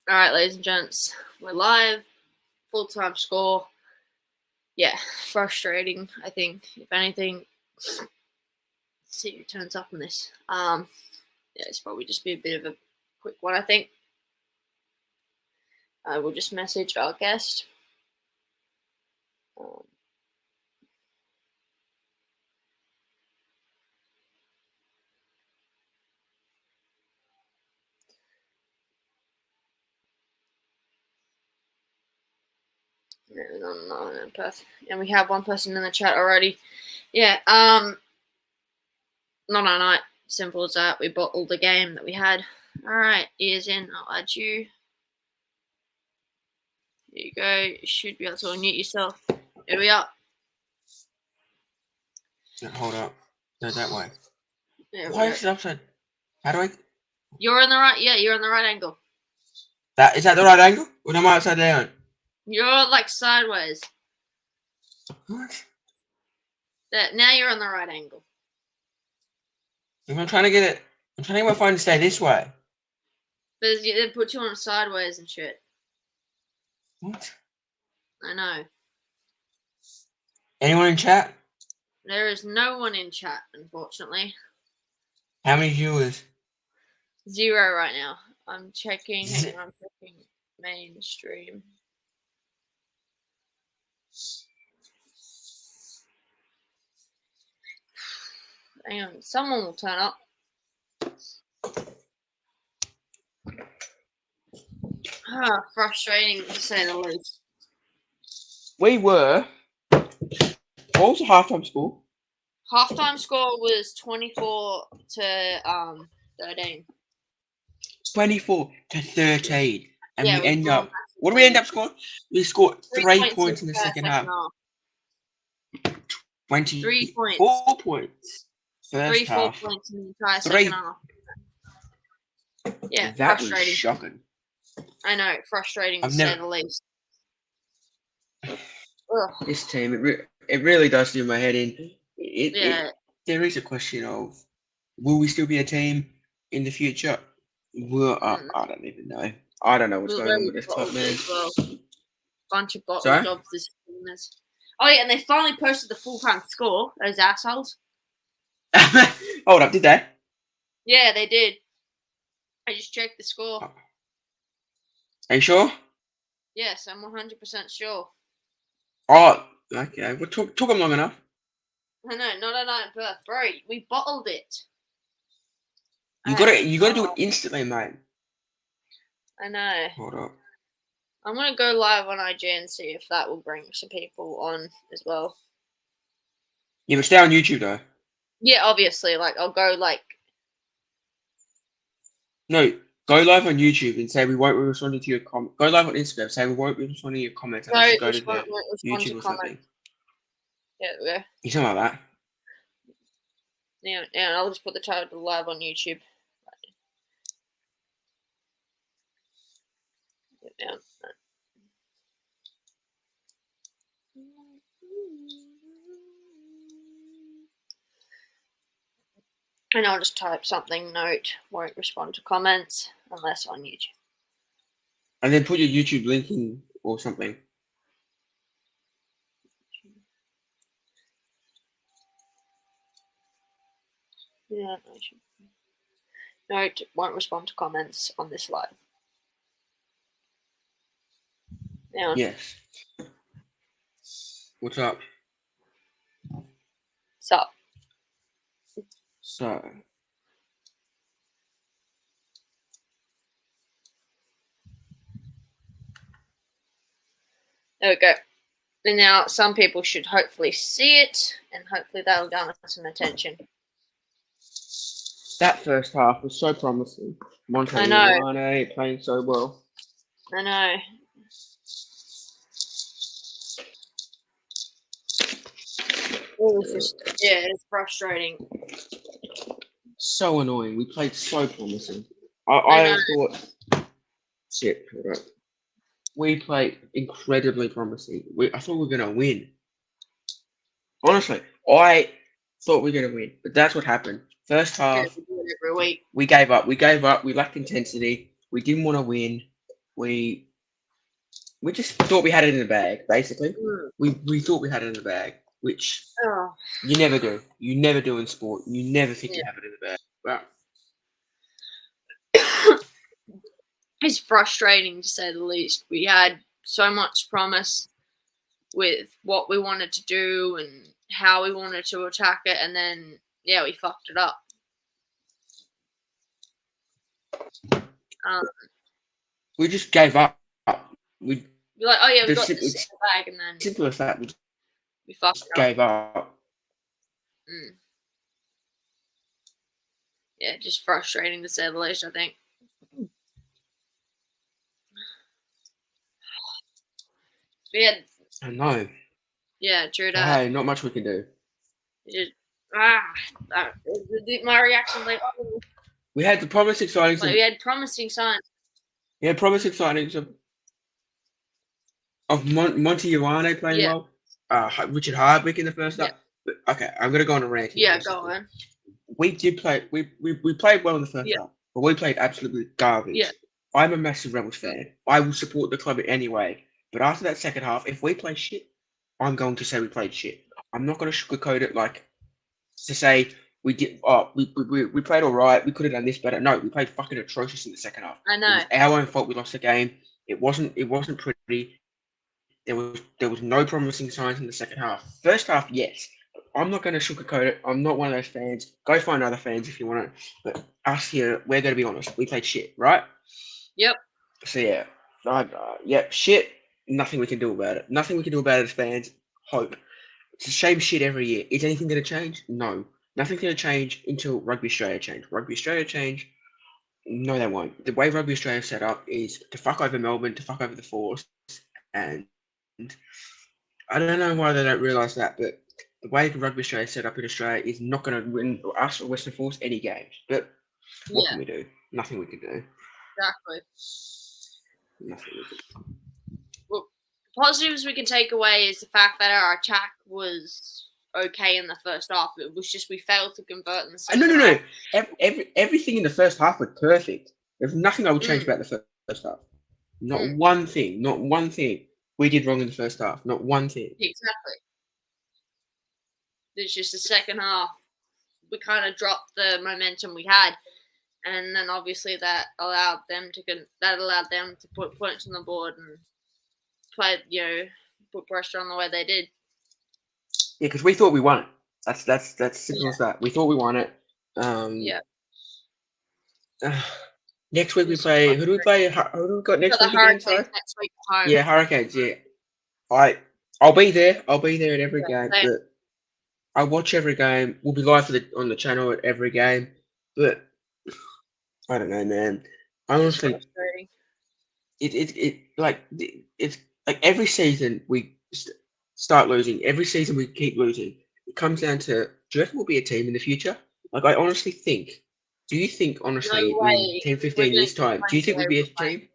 All right, ladies and gents, we're live. Full-time score. Yeah, frustrating. I think, if anything. Let's see who turns up on this. Yeah, it's probably just be a bit of a quick one. I think. We'll just message our guest. No, perfect. And we have one person in the chat already. Yeah. Not our night. Simple as that. We bottled the game that we had. All right, ears in. I'll add you. There you go. You should be able to unmute yourself. Here we are. No, hold up. No, that way. Why is it upside? How do I? You're in the right. Yeah, you're in the right angle. Is that the right angle? Or am I upside down? You're like sideways. What? Now you're on the right angle. I'm trying to get it. I'm trying to get my phone to stay this way. But they put you on sideways and shit. What? I know. Anyone in chat? There is no one in chat, unfortunately. How many viewers? 0 right now. I'm checking. Hang on, I'm checking mainstream. Hang on, someone will turn up. Frustrating to say the least. We were. What was the halftime score? Halftime score was 24-13. 24-13, and Yeah, we end up. What do we end up scoring? We scored 3 points in the second half. 3 points. 4 points. First 4 half. points in the entire second half. Yeah, that frustrating. was shocking. I know, frustrating to say the least. This team, it really does do my head in. There is a question of, will we still be a team in the future? Well, I don't even know. I don't know what's going on with this top, man. Bunch of bottle jobs this season. Oh yeah, and they finally posted the full-time score. Those assholes. Hold up, did they? Yeah, they did. I just checked the score. Are you sure? Yes, I'm 100% sure. Oh, okay. Well, took them long enough. I know, not a night birth, bro. We bottled it. You gotta do it instantly, mate. I know. Hold up. I'm gonna go live on IG and see if that will bring some people on as well. Yeah, but stay on YouTube though. Yeah, obviously. Like, I'll go No, go live on YouTube and say we won't be responding to your comment. Go live on Instagram, say we won't be responding to your comments unless you go to the YouTube or something. Yeah, there we go. Something like that. Yeah, I'll just put the title live on YouTube. Yeah. And I'll just type something, note, won't respond to comments unless on YouTube. And then put your YouTube link in or something. Yeah, note, won't respond to comments on this live. Yeah. Yes. What's up? So. There we go. And now some people should hopefully see it, and hopefully that'll garner some attention. That first half was so promising. Montane playing so well. I know. It's frustrating. So annoying. We played so promising. I thought, shit, hold up. We played incredibly promising. I thought we were going to win. Honestly, I thought we were going to win, but that's what happened. First half, every week. We gave up. We lacked intensity. We didn't want to win. we just thought we had it in the bag. Basically, Mm. we thought we had it in the bag, which Oh, you never do. You never do in sport. You never think you Yeah. have it in the bag. But it's frustrating to say the least. We had so much promise with what we wanted to do and how we wanted to attack it, and then we fucked it up. we just gave up. We You're like, oh yeah, we the got simple, this in the bag, and then simple as that. We we fucked just it up. gave up. Yeah, just frustrating to say the least, I think. We had, I know. true that. Hey, not much we can do. Just, my reaction, like, oh, We had the promising signings. like we had promising signs. We had promising signings of Monty Ioane playing well. Richard Hardwick in the first half. But, okay, I'm gonna go on a rant. Yeah, go on. We did play. We played well in the first Yeah. half, but we played absolutely garbage. Yeah. I'm a massive Rebels fan. I will support the club anyway. But after that second half, if we play shit, I'm going to say we played shit. I'm not going to sugarcoat it like to say we did. Oh, we played all right. We could have done this better. No, we played fucking atrocious in the second half. I know. It was our own fault we lost the game. It wasn't pretty. There was no promising signs in the second half. First half, yes. I'm not going to sugarcoat it. I'm not one of those fans. Go find other fans if you want to. But us here, we're going to be honest. We played shit, right? Yep. So yeah, shit. Nothing we can do about it. Nothing we can do about it as fans. Hope. It's the same shit every year. Is anything going to change? No. Nothing's going to change until Rugby Australia change. Rugby Australia change. No, they won't. The way Rugby Australia is set up is to fuck over Melbourne, to fuck over the Force, and I don't know why they don't realise that, but the way Rugby Australia is set up in Australia is not going to win us or Western Force any games. But what can we do? Nothing we can do. Exactly. Nothing we can do. Well, positives we can take away is the fact that our attack was okay in the first half. It was just we failed to convert in the second half. No. Everything in the first half was perfect. There's nothing I would change about the first half. Not one thing. Not one thing we did wrong in the first half. Not one thing. Exactly. It's just the second half. We kind of dropped the momentum we had, and then obviously that allowed them to put points on the board and play, put pressure on the way they did. Yeah, because we thought we won it. That's simple as that. We thought we won it. Next week we play. Who do we play? Who do we got next week again? Sorry? Next week at home. Yeah, Hurricanes. Yeah, I'll be there. I'll be there at every game. Same. But I watch every game. We'll be live on the channel at every game. But I don't know, man. I honestly, it's like every season we start losing. Every season we keep losing. It comes down to, do you reckon we'll be a team in the future? Like, I honestly think. Do you think, honestly, in 10, 15 years' time, do you think we'll be a team?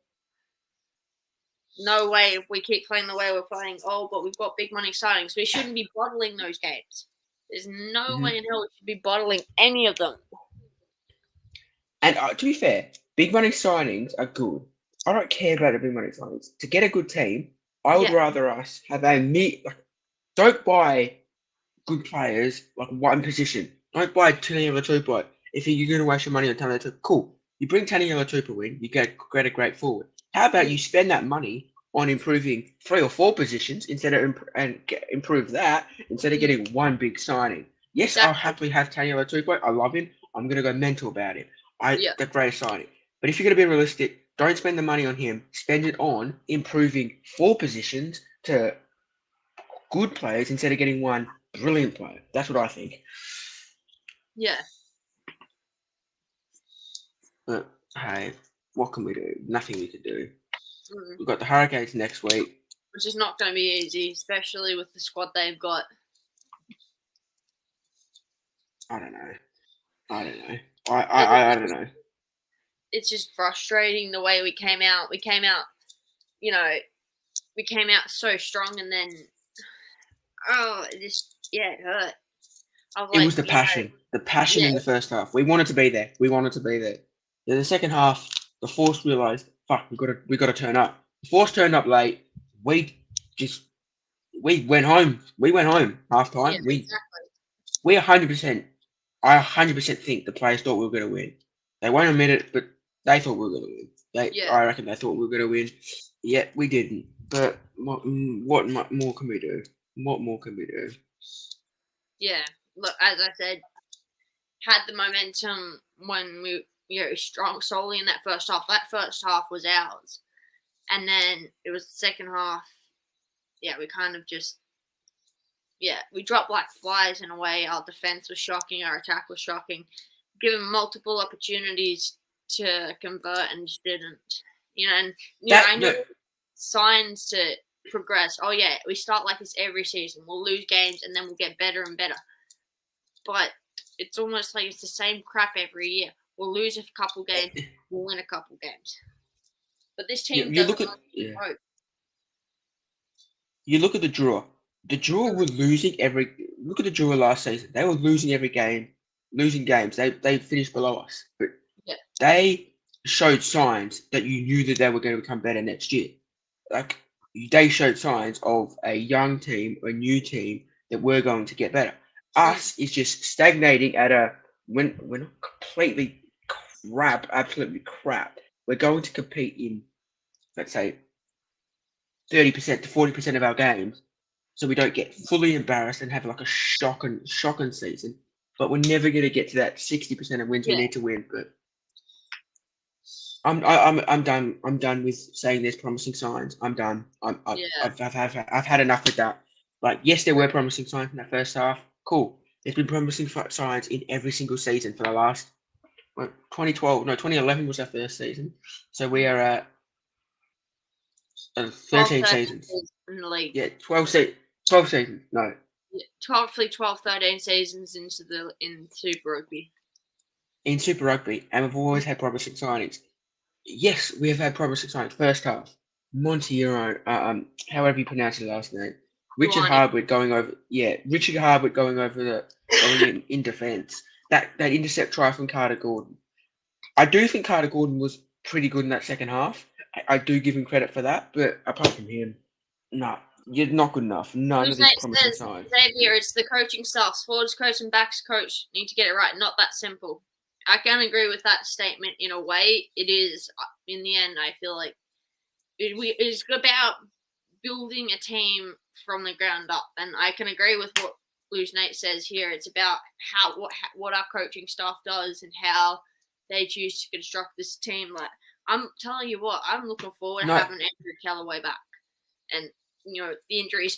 No way. If we keep playing the way we're playing, but we've got big money signings. We shouldn't be bottling those games. There's no way in hell we should be bottling any of them. And to be fair, big money signings are good. I don't care about the big money signings. To get a good team, I would rather us have don't buy good players like one position. Don't buy Taniela Tupou. If you're going to waste your money on Taniela Tupou, cool. You bring Taniela Tupou in, you get a great forward. How about you spend that money on improving 3 or 4 positions improve that instead of getting one big signing? Yes, exactly. I'll happily have Taniela Tupou. I love him. I'm going to go mental about it. The greatest signing. But if you're going to be realistic, don't spend the money on him. Spend it on improving 4 positions to good players instead of getting one brilliant player. That's what I think. Yeah. But hey, what can we do? Nothing we can do. We've got the Hurricanes next week, which is not going to be easy, especially with the squad they've got. I don't know. I don't know. It's just frustrating the way we came out. We came out so strong, and then it hurt. It was the passion. The passion in the first half. We wanted to be there. In the second half, the Force realised, fuck, we gotta turn up. The Force turned up late. We just we went home. We went home half Yeah, time. exactly. We 100%. I 100% think the players thought we were gonna win. They won't admit it, but they thought we were gonna win. Yeah, I reckon they thought we were gonna win. Yet we didn't. But what more can we do? What more can we do? yeah. Look, as I said, had the momentum when we strong solely in that first half. That first half was ours, and then it was the second half. Yeah, we kind of just we dropped like flies in a way. Our defense was shocking. Our attack was shocking. Given multiple opportunities to convert and just didn't. And I know signs to progress. Oh yeah, we start like this every season. We'll lose games and then we'll get better and better. But it's almost like it's the same crap every year. We'll lose a couple games, we'll win a couple games. But this team you doesn't look at hope. You look at the draw. The draw were losing every. Look at the draw last season. They were losing every game, losing games. They finished below us, but Yeah. they showed signs that you knew that they were going to become better next year. Like they showed signs of a young team, a new team that we're going to get better. Us is just stagnating at a when we're not completely crap, absolutely crap. We're going to compete in, let's say, 30% to 40% of our games, so we don't get fully embarrassed and have like a shocking season. But we're never going to get to that 60% of wins we need to win. But I'm done. I'm done with saying there's promising signs. I'm done. I've had enough of that. Like, yes, there were promising signs in that first half. Cool. There's been promising signs in every single season for the last 2011 was our first season. So we are at 13 seasons. In the league. Yeah, 12 seasons. No. 12, 13 seasons in Super Rugby. In Super Rugby, and we've always had promising signings. Yes, we have had promising signings. First half, Monteiro, however you pronounce his last name, Richard Hardwick going over. Yeah, Richard Hardwick going in defence. That intercept try from Carter Gordon. I do think Carter Gordon was pretty good in that second half. I do give him credit for that, but apart from him, no, you're not good enough. None of these promising signs. Xavier, it's the coaching staff, forwards coach and backs coach need to get it right. Not that simple. I can agree with that statement in a way. It is, in the end, I feel like it's about building a team from the ground up, and I can agree with what Blues Nate says here. It's about what our coaching staff does and how they choose to construct this team. Like, I'm telling you what, I'm looking forward to having Andrew Callaway back, and the injury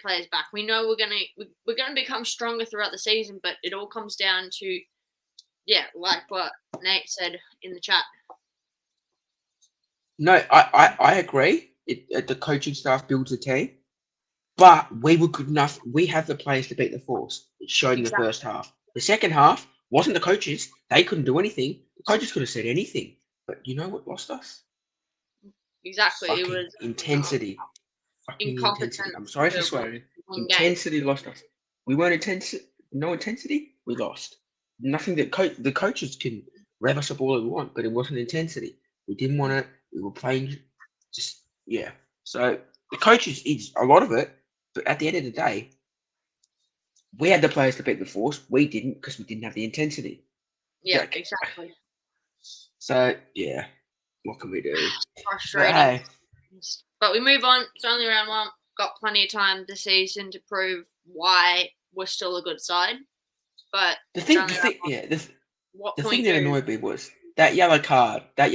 players back. We know we're gonna become stronger throughout the season, but it all comes down to like what Nate said in the chat. No, I agree. The coaching staff builds a team, but we were good enough. We have the players to beat the Force. It showed in the first half. The second half wasn't the coaches. They couldn't do anything. The coaches could have said anything. But you know what lost us? Exactly. Fucking it was intensity. Fucking intensity. I'm sorry for swearing. Intensity lost us. We weren't intense. No intensity. We lost. Nothing that the coaches can rev us up all they want, but it wasn't intensity. We didn't want it. We were playing So the coaches is a lot of it, but at the end of the day, we had the players to beat the Force. We didn't because we didn't have the intensity. Yeah, exactly. So yeah, what can we do? Frustrating. But we move on. It's only round one. Got plenty of time this season to prove why we're still a good side. But the thing that annoyed me was that yellow card. That's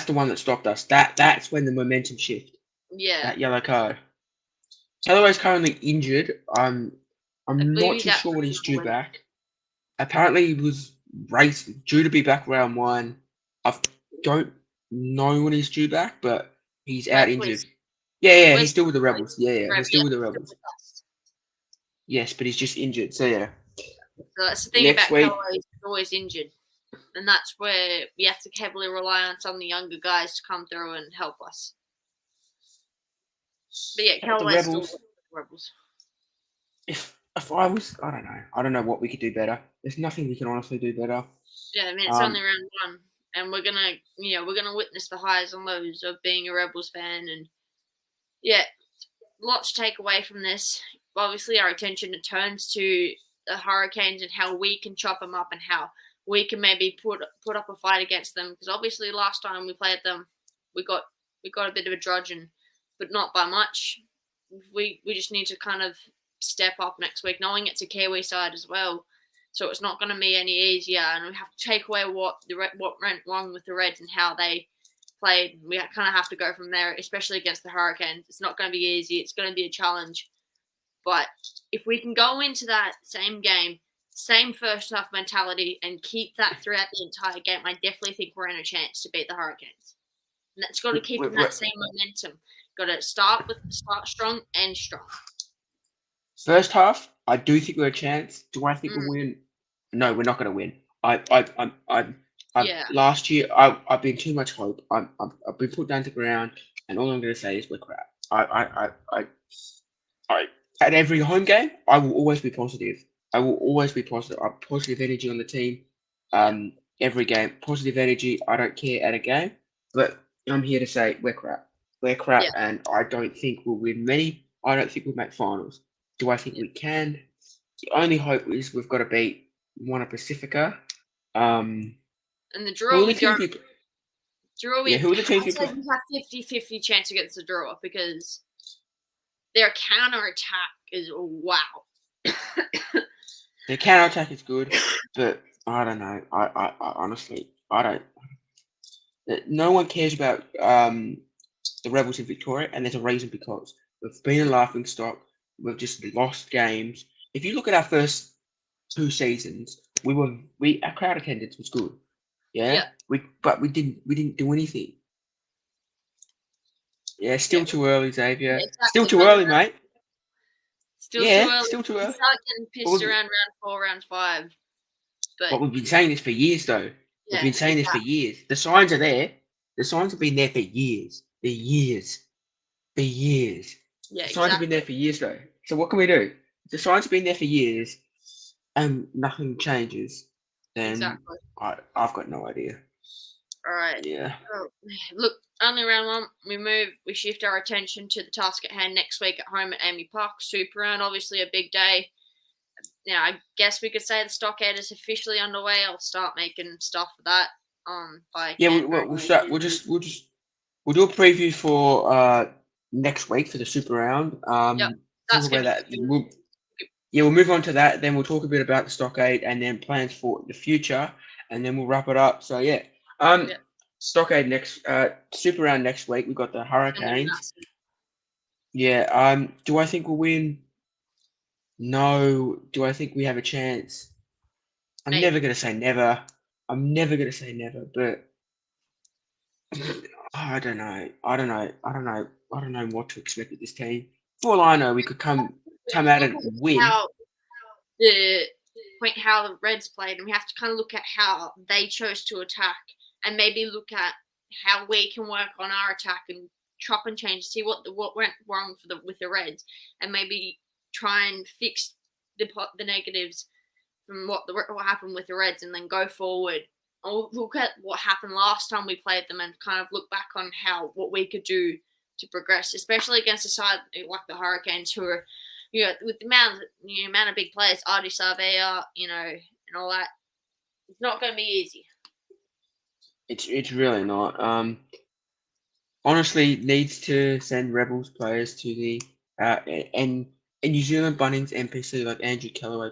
the one that stopped us. That's when the momentum shift. Yeah. That yellow card. Callaway's currently injured. I'm not too sure when he's due back. Apparently he was due to be back round one. I don't know when he's due back, but he's out injured. Yeah, he's still with the Rebels. Yeah, he's still with the Rebels. Yes, but he's just injured. So yeah. So that's the thing about Callaway, he's always injured. And that's where we have to heavily rely on some of the younger guys to come through and help us. But yeah, Callaway's still with the Rebels. If I don't know what we could do better. There's nothing we can honestly do better. Yeah, I mean, it's only round one. and we're gonna witness the highs and lows of being a Rebels fan, and yeah, lots to take away from this. Obviously, our attention turns to the Hurricanes and how we can chop them up and how we can maybe put up a fight against them. Because obviously, last time we played them, we got a bit of a drudgeon, but not by much. We just need to kind of step up next week, knowing it's a Kiwi side as well. So it's not going to be any easier, and we have to take away what went wrong with the Reds and how they played. We kind of have to go from there, especially against the Hurricanes. It's not going to be easy. It's going to be a challenge. But if we can go into that same game, same first half mentality, and keep that throughout the entire game, I definitely think we're in a chance to beat the Hurricanes. And that's got to keep in that same momentum. Got to start strong and strong. First half, I do think we're a chance. Do I think we'll win? No, we're not going to win. Last year, I've been too much hope. I've been put down to the ground, and all I'm going to say is we're crap. At every home game, I will always be positive. I will always be positive. I have positive energy on the team. Every game, positive energy. I don't care at a game, but I'm here to say we're crap. We're crap, and I don't think we'll win many. I don't think we'll make finals. Do I think we can? The only hope is we've got to beat Moana Pacifica. And the draw, we don't. Draw, who are the teams we play? We have 50-50 chance against the draw because their counter attack is wow. Their counter attack is good, but I don't know. I honestly, I don't. No one cares about the Rebels in Victoria, and there's a reason because we've been a laughing stock. We've just lost games. If you look at our first 2 seasons, our crowd attendance was good. Yeah. But we didn't do anything. Yeah, still too early, Xavier. Yeah, exactly. Still too early, mate. Still too early. Still too early. Start getting pissed around round 4, round 5. But we've been saying this for years, though. We've been saying this for years. The signs are there. The signs have been there for years. For years. Yeah, the signs have been there for years, though. So what can we do? If the signs have been there for years, and nothing changes, then I've got no idea. All right. Yeah. Look, only round 1. We shift our attention to the task at hand next week at home at Amy Park. Super round, obviously a big day. Now, I guess we could say the Stockade is officially underway. I'll start making stuff for that. We'll do a preview for next week for the Super round. That's good. We'll move on to that. Then we'll talk a bit about the Stockade and then plans for the future, and then we'll wrap it up. So Stockade next, Super round next week. We've got the Hurricanes. Yeah. Do I think we'll win? No. Do I think we have a chance? I'm never going to say never. But I don't know. I don't know what to expect with this team. For all I know, we could come out and win. How the Reds played, and we have to kind of look at how they chose to attack, and maybe look at how we can work on our attack and chop and change, see what went wrong with the Reds, and maybe try and fix the negatives from what happened with the Reds, and then go forward. Or look at what happened last time we played them, and kind of look back on what we could do to progress, especially against a side like the Hurricanes, who are, with the amount of big players, Artie Sarvea, and all that. It's not going to be easy. It's really not. Honestly, needs to send Rebels players to the and New Zealand Bunnings NPC like Andrew Callaway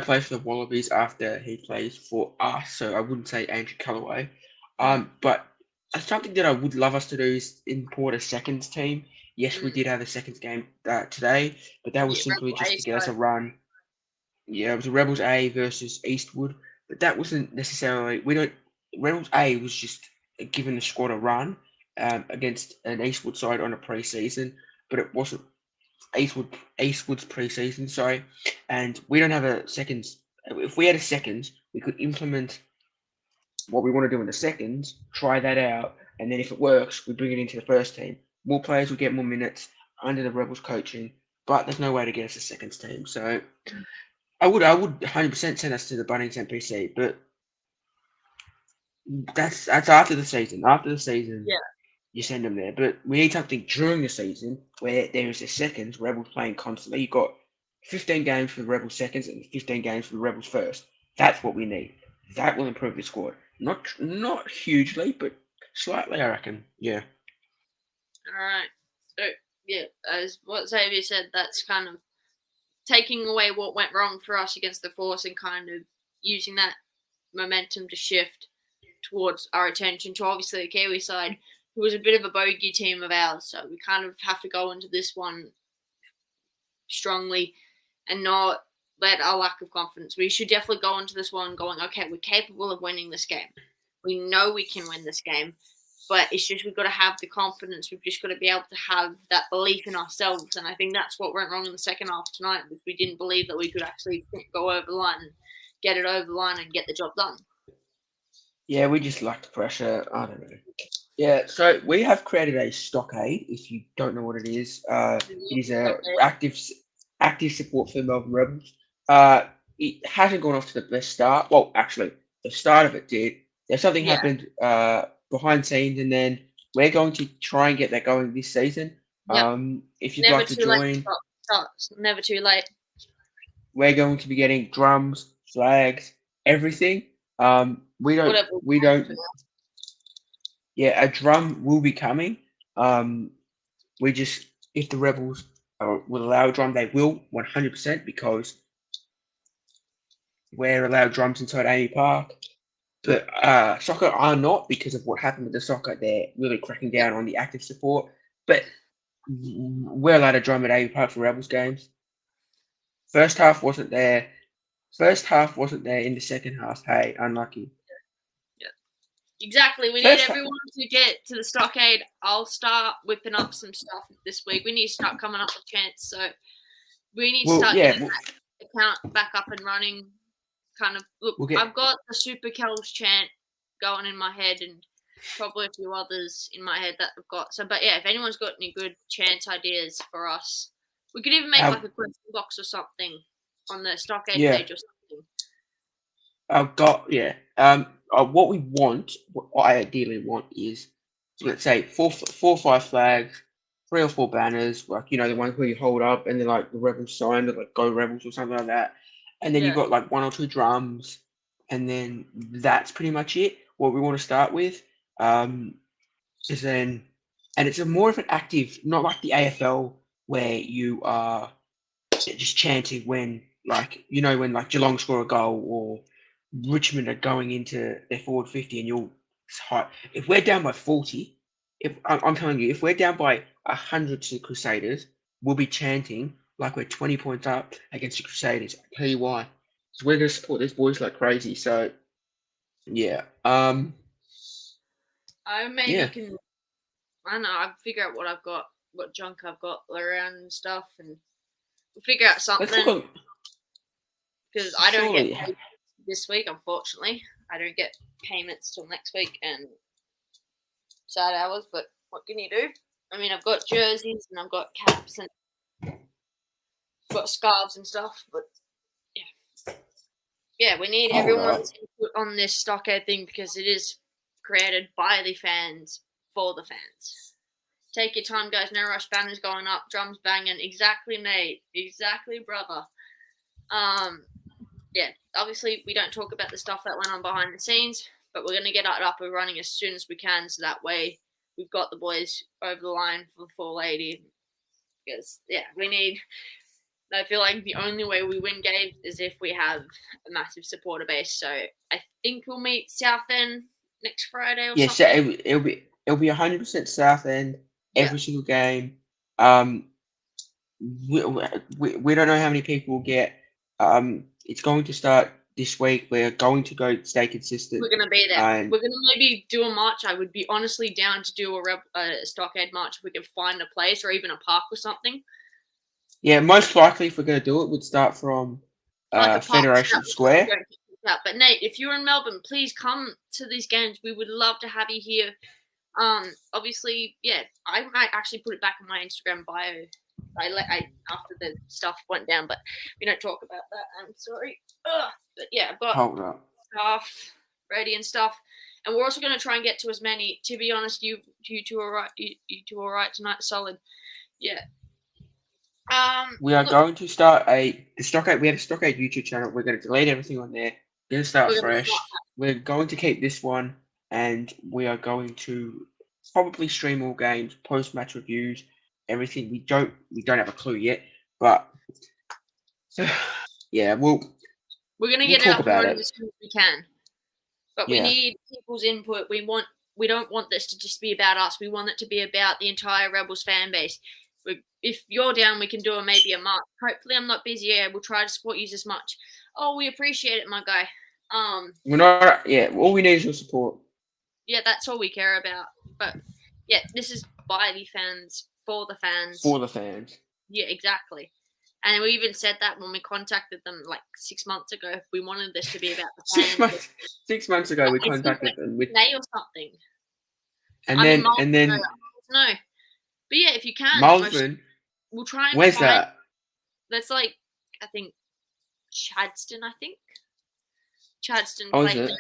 plays for the Wallabies after he plays for us. So I wouldn't say Andrew Callaway. But something that I would love us to do is import a seconds team. Yes, we did have a seconds game today, but that was simply just to get us a run. Yeah, it was a Rebels A versus Eastwood, but that wasn't necessarily. Rebels A was just giving the squad a run against an Eastwood side on a pre-season, but it wasn't Eastwood's pre-season. Sorry, and we don't have a seconds. If we had a seconds, we could implement what we want to do in the seconds, try that out, and then if it works, we bring it into the first team. More players will get more minutes under the Rebels coaching, but there's no way to get us a seconds team. So I would 100% send us to the Bunnings NPC, but That's after the season. After the season, Yeah. you send them there. But we need something during the season where there is a seconds, Rebels playing constantly. You've got 15 games for the Rebels seconds and 15 games for the Rebels first. That's what we need. That will improve the squad. Not hugely, but slightly, I reckon. Yeah. All right. So yeah, as what Xavier said, that's kind of taking away what went wrong for us against the Force and kind of using that momentum to shift towards our attention to obviously the Kiwi side, who was a bit of a bogey team of ours. So we kind of have to go into this one strongly and not let our lack of confidence. We should definitely go into this one going, okay, we're capable of winning this game. We know we can win this game, but it's just we've got to have the confidence. We've just got to be able to have that belief in ourselves. And I think that's what went wrong in the second half tonight, was we didn't believe that we could actually go over the line and get it over the line and get the job done. Yeah, we just lacked pressure. I don't know. Yeah, so we have created a stockade. If you don't know what it is, it is a active support for Melbourne Rebels. It hasn't gone off to the best start. Well, actually, the start of it did. There's something Yeah. happened behind scenes, and then we're going to try and get that going this season. Yep. If you'd Never like to too late join, to start. Never too late. we're going to be getting drums, flags, everything. We don't. Whatever. We don't. Yeah, a drum will be coming. We just, if the Rebels will allow a drum, they will 100% because we're allowed drums inside Amy Park. But soccer are not, because of what happened with the soccer. They're really cracking down on the active support. But we're allowed a drum at Amy Park for Rebels games. First half wasn't there. First half wasn't there in the second half. Hey, unlucky. Exactly. We need everyone to get to the stockade. I'll start whipping up some stuff this week. We need to start coming up with chants. So we need to start getting that account back up and running. Kind of look. I've got the Super Kells chant going in my head, and probably a few others in my head that I've got. So, but yeah, if anyone's got any good chant ideas for us, we could even make like a question box or something on the stockade page or something. I've got what we want, what I ideally want is, let's say four or five flags, 3 or 4 banners, like the ones where you hold up and then like the Rebels sign, like Go Rebels or something like that, and then you've got like 1 or 2 drums, and then that's pretty much it. What we want to start with is then, and it's a more of an active, not like the AFL where you are just chanting when when like Geelong score a goal or Richmond are going into their forward 50 and you'll if we're down by 40, if I'm telling you, if we're down by 100 to the Crusaders, we'll be chanting like we're 20 points up against the Crusaders. I tell you why. Because we're going to support these boys like crazy. So yeah. I maybe can, I don't know, I'll figure out what junk I've got around and stuff, and we'll figure out something. Because I don't get paid this week, unfortunately. I don't get payments till next week, and sad hours, but what can you do? I mean, I've got jerseys and I've got caps and I've got scarves and stuff, but yeah, we need everyone's input on this stockade thing because it is created by the fans for the fans. Take your time, guys. No rush. Banners going up, drums banging. Exactly, mate. Exactly, brother. Yeah. Obviously, we don't talk about the stuff that went on behind the scenes, but we're going to get it up and running as soon as we can, so that way we've got the boys over the line for the 480. Because we need. I feel like the only way we win games is if we have a massive supporter base. So I think we'll meet Southend next Friday or something. Yeah, it'll be 100% Southend every single game. We don't know how many people will get. It's going to start this week. We're going to go stay consistent. We're going to be there. We're going to maybe do a march. I would be honestly down to do a stockade march if we can find a place or even a park or something. Yeah, most likely if we're going to do it, we'd start from Federation Square. But Nate, if you're in Melbourne, please come to these games. We would love to have you here. Obviously, I might actually put it back in my Instagram bio. I after the stuff went down, but we don't talk about that. I'm sorry. But yeah, I've got stuff ready and stuff. And we're also going to try and get to as many. To be honest, you two are right. You two are right tonight. Solid. Yeah. We are Look, going to start the Stockade. We have a Stockade YouTube channel. We're going to delete everything on there. We're going to start we're gonna fresh. We're going to keep this one, and we are going to probably stream all games, post match reviews, everything. We don't have a clue yet, but yeah, we're gonna get it talk up and about running it. as soon as we can. But we Yeah. need people's input. We don't want this to just be about us. We want it to be about the entire Rebels fan base. If you're down, we can do maybe a march. Hopefully, I'm not busy. Yeah, we'll try to support you as much. Oh, we appreciate it, my guy. We're not. Yeah, all we need is your support. Yeah, that's all we care about. But yeah, this is by the fans, for the fans. For the fans. Yeah, exactly. And we even said that when we contacted them like 6 months ago. We wanted this to be about the fans. 6 months ago, we contacted them with May or something. And then no. But yeah, if you can, Melbourne. We'll try and where's find, that? That's like, I think, Chadston. Chadston. Oh, is it?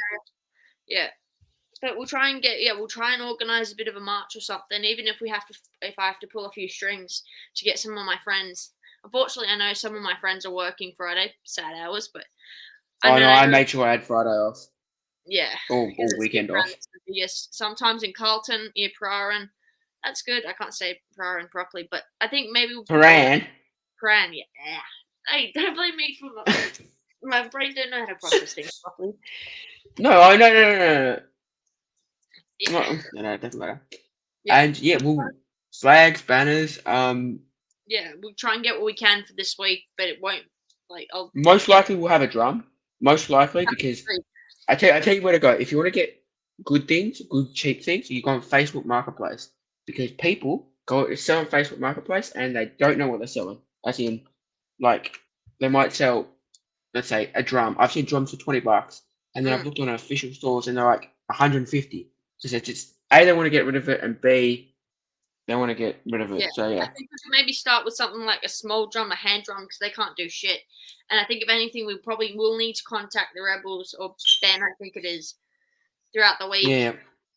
Yeah. But we'll try and organise a bit of a march or something, even if I have to pull a few strings to get some of my friends. Unfortunately, I know some of my friends are working Friday, sad hours, but I made sure I had Friday off. Yeah. All weekend off. Yes, sometimes in Carlton, near Prahran. That's good. I can't say Prahran properly, but I think maybe Prahran, yeah. Hey, don't blame me for my brain don't know how to process things properly. No. Yeah. No, doesn't matter. Yeah. And yeah, we'll flags, banners. Yeah, we'll try and get what we can for this week, but it won't. Most likely we'll have a drum. Most likely because I tell you where to go if you want to get good things, good cheap things. You go on Facebook Marketplace because people sell on Facebook Marketplace and they don't know what they're selling. As in, like they might sell, let's say, a drum. I've seen drums for $20, and then I've looked on official stores and they're like 150. So it's just A, they want to get rid of it, and B, they want to get rid of it. Yeah. So yeah, I think we should maybe start with something like a small drum, a hand drum, because they can't do shit. And I think if anything, we probably will need to contact the Rebels or Ben, I think it is, throughout the week. Yeah.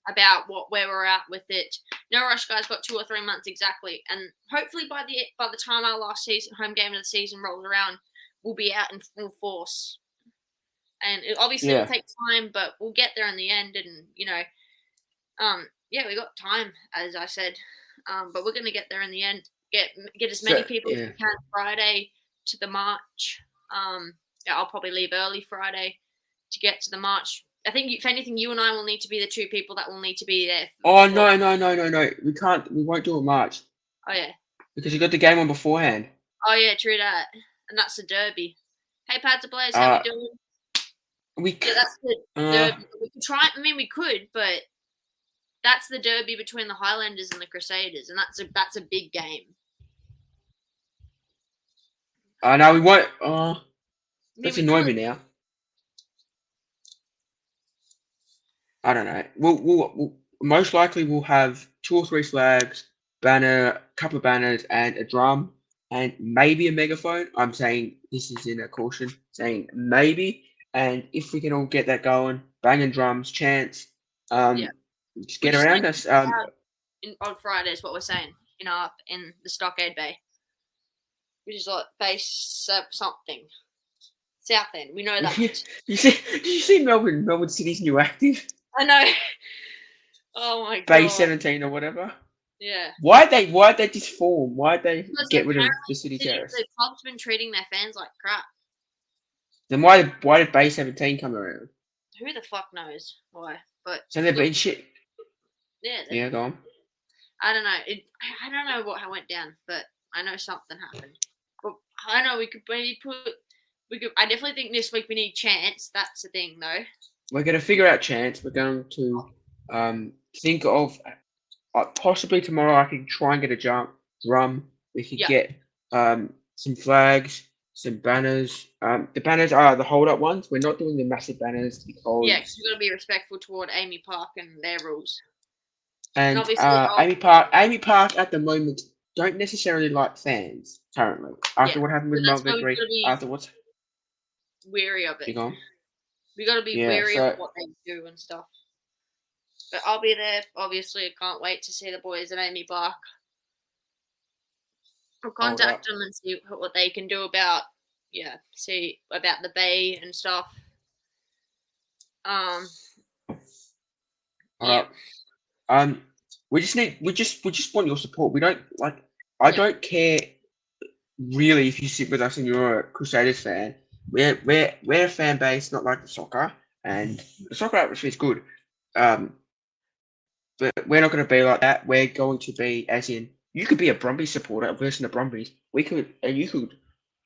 About where we're at with it. No rush, guys. Got 2 or 3 months exactly, and hopefully by the time our last season home game of the season rolls around, we'll be out in full force. And it obviously will take time, but we'll get there in the end. And we got time, as I said, but we're gonna get there in the end. Get as many people as we can Friday to the march. I'll probably leave early Friday to get to the march. I think, if anything, you and I will need to be the 2 people that will need to be there. No. We can't. We won't do a march. Oh, yeah. Because you got the game on beforehand. Oh, yeah, true that. And that's the derby. Hey, Pads and Blaze, how you doing? That's the derby. We could try. I mean, we could, but that's the derby between the Highlanders and the Crusaders, and that's a big game. No, we won't. That's annoying me now. I don't know. We'll most likely we'll have 2 or 3 flags, a couple of banners, and a drum, and maybe a megaphone. I'm saying this is in a caution, saying maybe. And if we can all get that going, banging drums, chants, just get around us. On Friday is what we're saying in the Stockade Bay, which is like base something. South End, we know that. Did you see Melbourne City's new active? I know. Oh my god. Bay 17 or whatever. Yeah. Why'd they just form? Why'd they get rid of the City Terrace? The club's been treating their fans like crap. Then why did Bay 17 come around? Who the fuck knows why? But so they've been shit. Yeah. Go on. I don't know. I don't know what went down, but I know something happened. But I know we could maybe I definitely think this week we need chants. That's the thing, though. We're going to figure out chants. We're going to think of possibly tomorrow. I can try and get a drum. We could get some flags, some banners. The banners are the hold-up ones. We're not doing the massive banners because we've got to be respectful toward Amy Park and their rules. And Amy Park at the moment don't necessarily like fans currently. After what happened with Melbourne, afterwards. Wary of it. You gone? We got to be wary of what they do and stuff. But I'll be there. Obviously, I can't wait to see the boys at Amy Park. I'll Hold up. contact them and see what they can do about, see about the bay and stuff. Hold Yeah, up. We just want your support. We don't like. I Yeah. don't care really if you sit with us and you're a Crusaders fan. We're a fan base, not like the soccer, and the soccer atmosphere is good. But we're not going to be like that. We're going to be, as in, you could be a Brumbies supporter versus the Brumbies. We could, and you could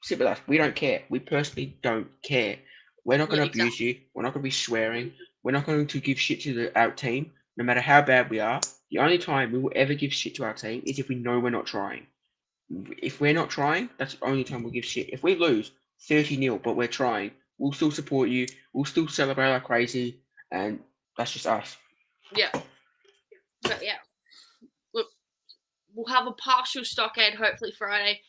sit with us. We don't care. We personally don't care. We're not going Yeah, to abuse you. We're not going to be swearing. We're not going to give shit to our team, no matter how bad we are. The only time we will ever give shit to our team is if we know we're not trying. If we're not trying, that's the only time we'll give shit. If we lose 30-0, but we're trying, we'll still support you. We'll still celebrate like crazy, and that's just us. Yeah. But yeah, look, we'll have a partial stockade hopefully Friday.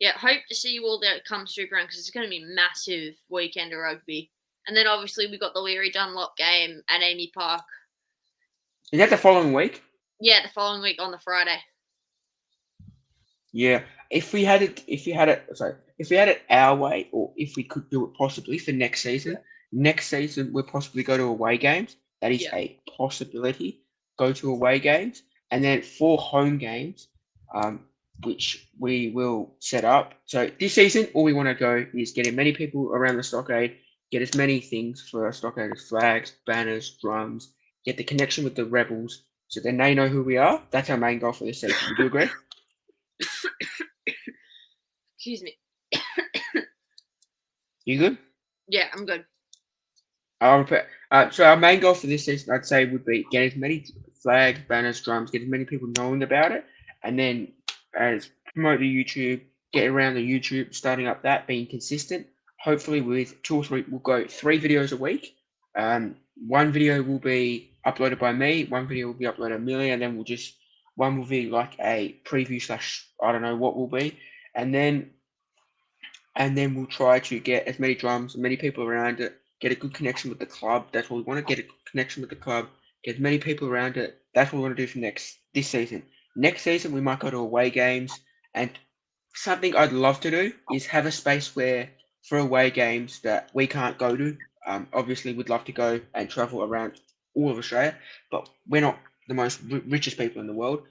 Yeah, hope to see you all there at Come Super Run because it's going to be a massive weekend of rugby. And then obviously we got the Leary Dunlop game at Amy Park. Is that the following week? Yeah, the following week on the Friday. Yeah, if we had it our way, or if we could do it possibly for next season, we'll possibly go to away games. That is a possibility. Go to away games, and then 4 home games, which we will set up. So this season, all we want to go is get as many people around the stockade, get as many things for our stockade as flags, banners, drums, get the connection with the rebels, so then they know who we are. That's our main goal for this season. Would you agree? Excuse me. You good? Yeah, I'm good. So our main goal for this season, I'd say, would be get as many flags, banners, drums, get as many people knowing about it, and then promote the YouTube, get around the YouTube, starting up that, being consistent. Hopefully, with 2 or 3, we'll go 3 videos a week. One video will be uploaded by me, one video will be uploaded by Millie, and then one will be like a preview / I don't know what will be, and then we'll try to get as many drums, as many people around it, get a good connection with the club. That's what we want to get, a good connection with the club, get as many people around it. That's what we want to do for this season. Next season, we might go to away games, and something I'd love to do is have a space where for away games that we can't go to. Obviously, we'd love to go and travel around all of Australia, but we're not the most richest people in the world.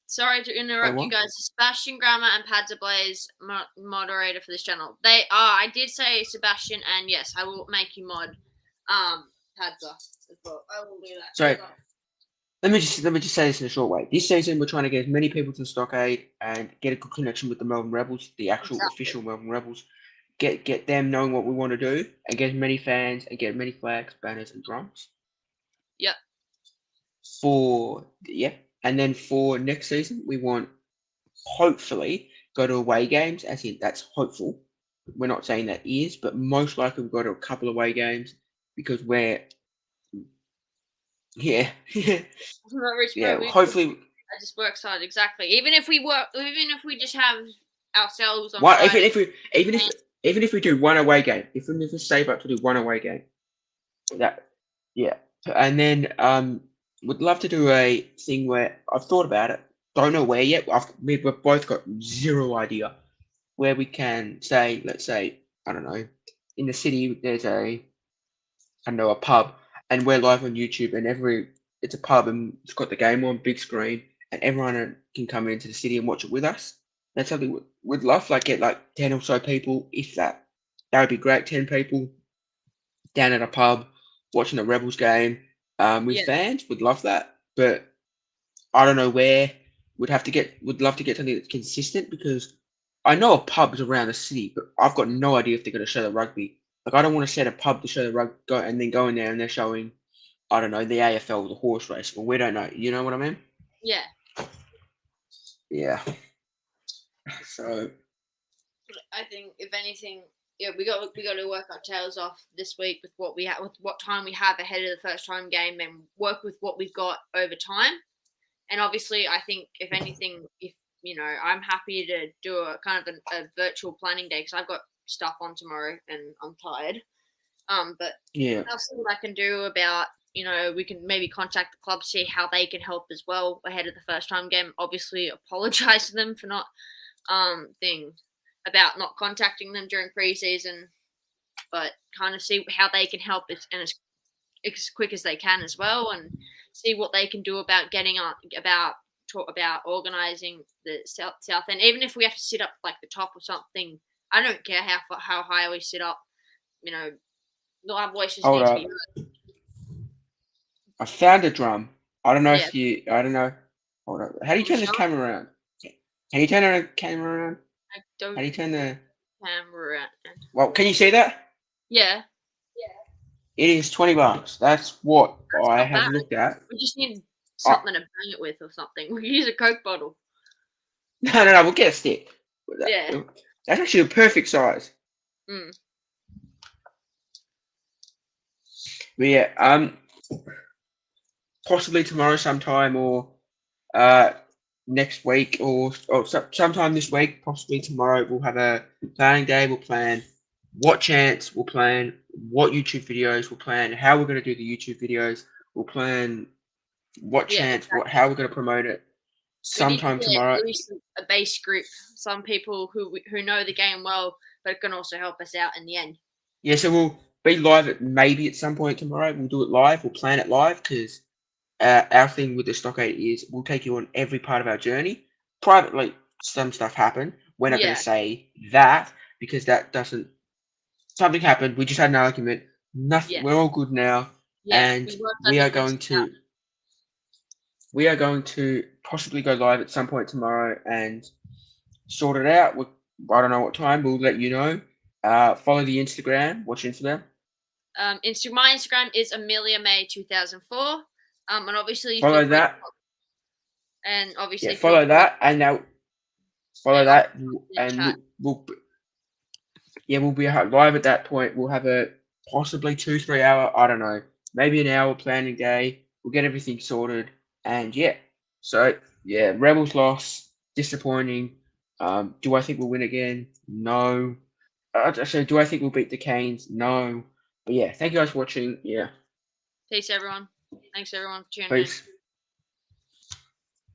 Sorry to interrupt you guys. Sebastian Grammer and Padza Blaze, moderator for this channel. They are. I did say Sebastian, and yes, I will make you mod. Padza as well. I will do that. So let me just say this in a short way. This season, we're trying to get as many people to the stockade and get a good connection with the Melbourne Rebels, the actual official Melbourne Rebels. Get them knowing what we want to do, and get as many fans and get as many flags, banners, and drums. Yep. And then for next season, we want hopefully go to away games. As in, that's hopeful. We're not saying that is, but most likely we'll go to a couple of away games because we're yeah. Hopefully. I just work hard, exactly. Even if we just have ourselves on What Friday, even if we do one away game, if we save up to do one away game, and then would love to do a thing where I've thought about it, don't know where yet. We've both got zero idea where we can say, let's say, I don't know, in the city there's a pub, and we're live on YouTube, and it's a pub and it's got the game on big screen, and everyone can come into the city and watch it with us. That's something we'd love, like get like 10 or so people, if that. That would be great. 10 people down at a pub watching the Rebels game with fans. Would love that, but I don't know where. Would love to get something that's consistent because I know a pub's around the city, but I've got no idea if they're going to show the rugby. Like, I don't want to set a pub to show the rugby, and then go in there and they're showing, I don't know, the AFL, the horse race. Well, we don't know. You know what I mean? Yeah. Yeah. So I think if anything, we got to work our tails off this week with what we have, with what time we have ahead of the first home game, and work with what we've got over time. And obviously, I think if anything, I'm happy to do a kind of a virtual planning day because I've got stuff on tomorrow and I'm tired. But yeah, I'll see what I can do about we can maybe contact the club, see how they can help as well ahead of the first time game. Obviously, apologize to them for not about not contacting them during preseason, but kind of see how they can help as quick as they can as well, and see what they can do about getting on about organizing the south end. Even if we have to sit up like the top or something, I don't care how high we sit up. Our voices Hold need to up. be heard. I found a drum. I don't know Yeah. I don't know. Hold up. How do you turn this camera around? Can you turn the camera around? I don't How do you turn the camera around. Well, can you see that? Yeah. It is $20. That's what That's I not have bad. looked at. We just need Oh, something to bang it with or something. We could use a Coke bottle. no, we'll get a stick. Yeah. That's actually a perfect size. Mm. But yeah, possibly tomorrow sometime or next week or sometime this week, possibly tomorrow, we'll have a planning day. We'll plan what chants, we'll plan what YouTube videos, we'll plan how we're going to do the YouTube videos, we'll plan what Yeah, chants, exactly. how we're going to promote it We need to sometime get tomorrow. at least a base group, some people who know the game well, but can also help us out in the end. Yeah, so we'll be live at some point tomorrow. We'll do it live. We'll plan it live because our thing with the Stockade is we'll take you on every part of our journey. Privately, some stuff happened. We're not going to say that because that doesn't. Something happened. We just had an argument. Nothing. Yeah. We're all good now, Yeah. and We we are going to. We are going to possibly go live at some point tomorrow and sort it out. I don't know what time. We'll let you know. Follow the Instagram. Watch Instagram. My Instagram is Amelia May 2004. And obviously Follow that. And obviously follow that, and now follow that, and we'll be live at that point. We'll have a possibly 2-3 hour, I don't know, maybe an hour planning day. We'll get everything sorted, and Rebels loss, disappointing. Do I think we'll win again? No. So do I think we'll beat the Canes? No. But yeah, thank you guys for watching. Yeah. Peace, everyone. Thanks, everyone, for tuning in. Peace.